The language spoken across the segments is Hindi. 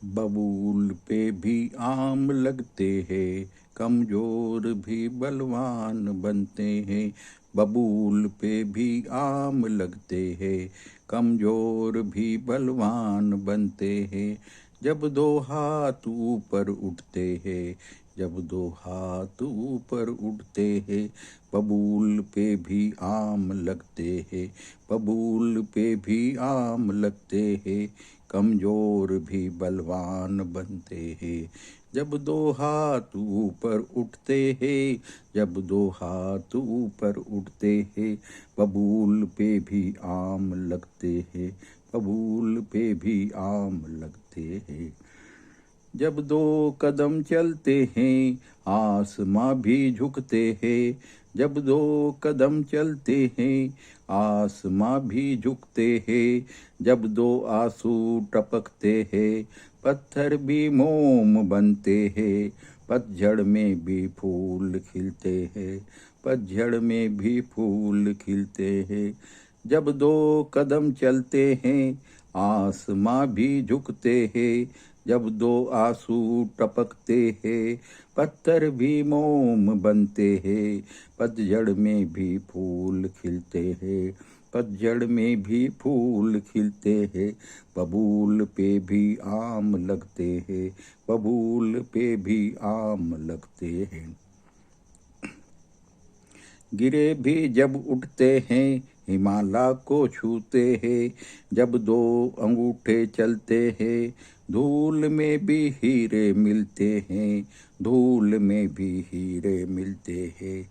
बबूल पे भी आम लगते हैं, कमजोर भी बलवान बनते हैं। बबूल पे भी आम लगते हैं, कमजोर भी बलवान बनते हैं। जब दो हाथ ऊपर उठते हैं, जब दो हाथ ऊपर उठते हैं, बबूल पे भी आम लगते हैं, बबूल पे भी आम लगते हैं। कमजोर भी बलवान बनते हैं। जब दो हाथ ऊपर उठते हैं, जब दो हाथ ऊपर उठते हैं, बबूल पे भी आम लगते हैं, बबूल पे भी आम लगते हैं। जब दो कदम चलते हैं, आसमां भी झुकते हैं। जब दो कदम चलते हैं, आसमां भी झुकते हैं। जब दो आंसू टपकते हैं, पत्थर भी मोम बनते हैं। पतझड़ में भी फूल खिलते हैं, पतझड़ में भी फूल खिलते हैं। जब दो कदम चलते हैं, आसमां भी झुकते हैं। जब दो आंसू टपकते हैं, पत्थर भी मोम बनते हैं। पतझड़ में भी फूल खिलते हैं, पतझड़ में भी फूल खिलते हैं। बबूल पे भी आम लगते हैं, बबूल पे भी आम लगते हैं। गिरे भी जब उठते हैं, हिमालय को छूते हैं। जब दो अंगूठे चलते हैं, धूल में भी हीरे मिलते हैं, धूल में भी हीरे मिलते हैं।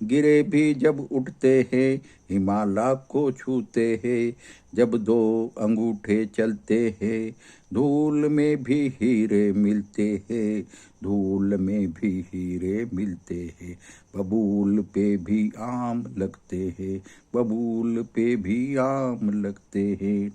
गिरे भी जब उठते हैं, हिमालय को छूते हैं। जब दो अंगूठे चलते हैं, धूल में भी हीरे मिलते हैं, धूल में भी हीरे मिलते हैं। बबूल पे भी आम लगते हैं, बबूल पे भी आम लगते हैं।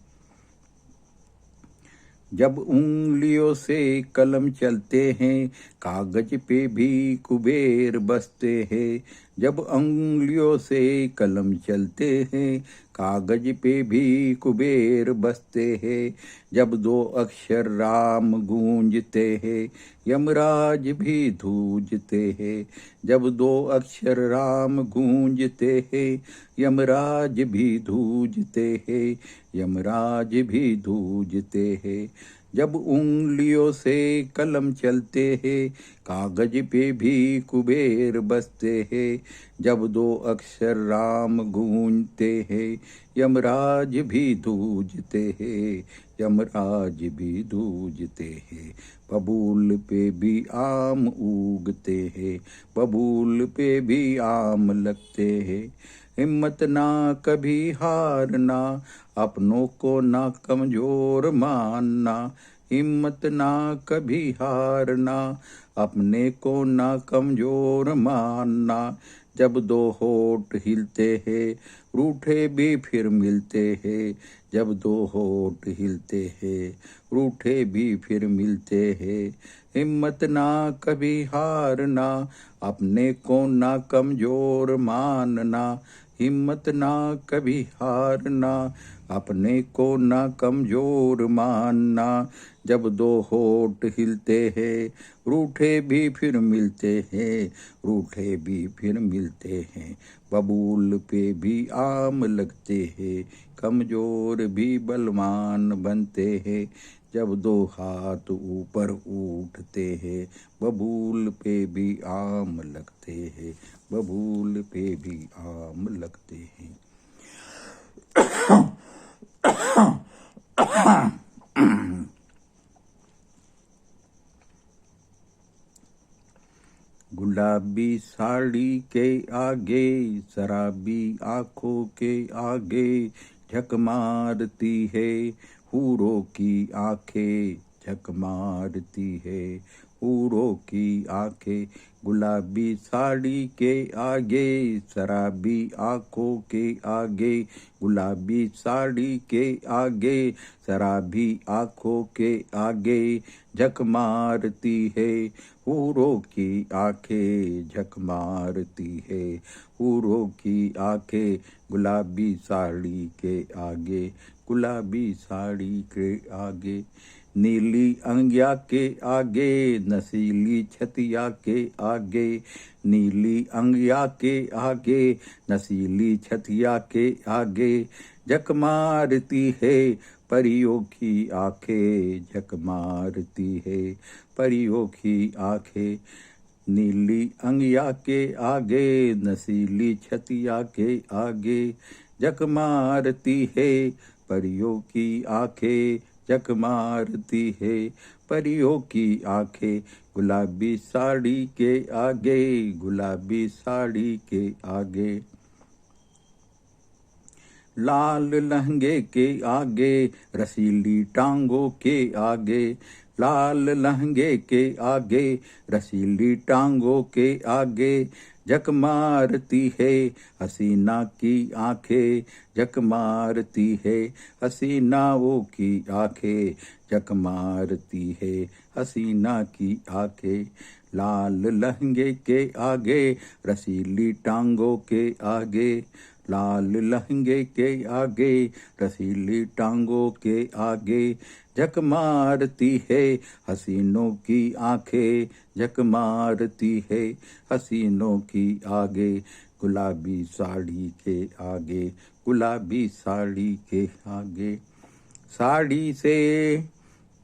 जब उंगलियों से कलम चलते हैं, कागज पे भी कुबेर बसते हैं। जब उंगलियों से कलम चलते हैं, कागज पे भी कुबेर बसते हैं। जब दो अक्षर राम गूंजते हैं, यमराज भी धूजते हैं। जब दो अक्षर राम गूंजते हैं, यमराज भी धूजते हैं, यमराज भी धूजते हैं। जब उंगलियों से कलम चलते हैं, कागज पे भी कुबेर बसते हैं। जब दो अक्षर राम गूंजते हैं, यमराज भी धूजते हैं, यमराज भी धूजते हैं। बबूल पे भी आम उगते हैं, बबूल पे भी आम लगते हैं। हिम्मत ना कभी हारना, अपनों को ना कमजोर मानना। हिम्मत ना कभी हारना, अपने को ना कमजोर मानना। जब दो होठ हिलते हैं, रूठे भी फिर मिलते हैं। जब दो होठ हिलते हैं, रूठे भी फिर मिलते हैं। हिम्मत ना कभी हारना, अपने को ना कमजोर मानना। हिम्मत ना कभी हारना, अपने को ना कमजोर मानना। जब दो होठ हिलते हैं, रूठे भी फिर मिलते हैं, रूठे भी फिर मिलते हैं। बबूल पे भी आम लगते हैं, कमजोर भी बलवान बनते हैं। जब दो हाथ ऊपर उठते हैं, बबूल पे भी आम लगते हैं, बबूल पे भी आम लगते हैं। गुलाबी साड़ी के आगे, शराबी आंखों के आगे, झक मारती है हूरों की आंखें, झक मारती है हूरों की आंखें। गुलाबी साड़ी के आगे, शराबी आंखों के आगे, गुलाबी साड़ी के आगे, शराबी आंखों के आगे, झक मारती है हूरों की आंखें, झक मारती है हूरों की आंखें। गुलाबी साड़ी के आगे, गुलाबी साड़ी के आगे, नीली अंगिया के आगे, नसीली छतिया के आगे, नीली अंगिया के आगे, नसीली छतिया के आगे, झक मारती है परियों की आंखें, झक मारती है परियों की आंखें, नीली अंगिया के आगे, नसीली छतिया के आगे, झक मारती है परियों की आंखें, झक मारती है परियों की आंखें, गुलाबी साड़ी के आगे, गुलाबी साड़ी के आगे, लाल लहंगे के आगे, रसीली टांगों के आगे, लाल लहंगे के आगे, रसीली टांगों के आगे, झक मारती है हसीना की आंखें, झक मारती है हसीनाओं की आंखें, झक मारती है हसीना की आंखें, लाल लहंगे के आगे, रसीली टांगों के आगे, लाल लहंगे के आगे, रसीली टांगों के आगे, झक मारती है हसीनों की आंखें, झक मारती है हसीनों की आगे, गुलाबी साड़ी के आगे, गुलाबी साड़ी के आगे, साड़ी से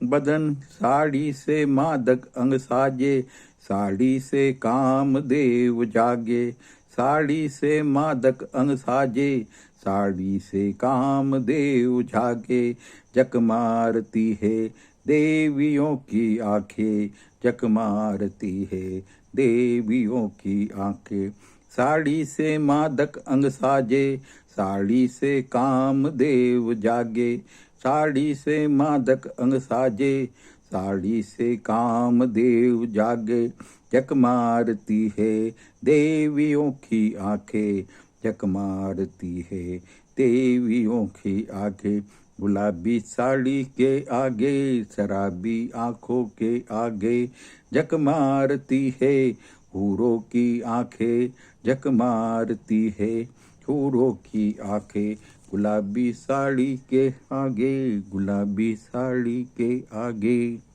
बदन, साड़ी से मादक अंग साजे, साड़ी से कामदेव जागे, साड़ी से मादक अंग साजे, साड़ी से कामदेव जागे, झक मारती है देवियों की आंखें, झक मारती है देवियों की आंखें, साड़ी से मादक अंग साजे, साड़ी से कामदेव जागे, साड़ी से मादक अंग साजे, साड़ी से कामदेव जागे, झक मारती है देवियों की आंखें, झक मारती है देवियों की आंखें, गुलाबी साड़ी के आगे, शराबी आंखों के आगे, झक मारती है हूरों की आंखें, झक मारती है हूरों की आंखें, गुलाबी साड़ी के आगे, गुलाबी साड़ी के आगे।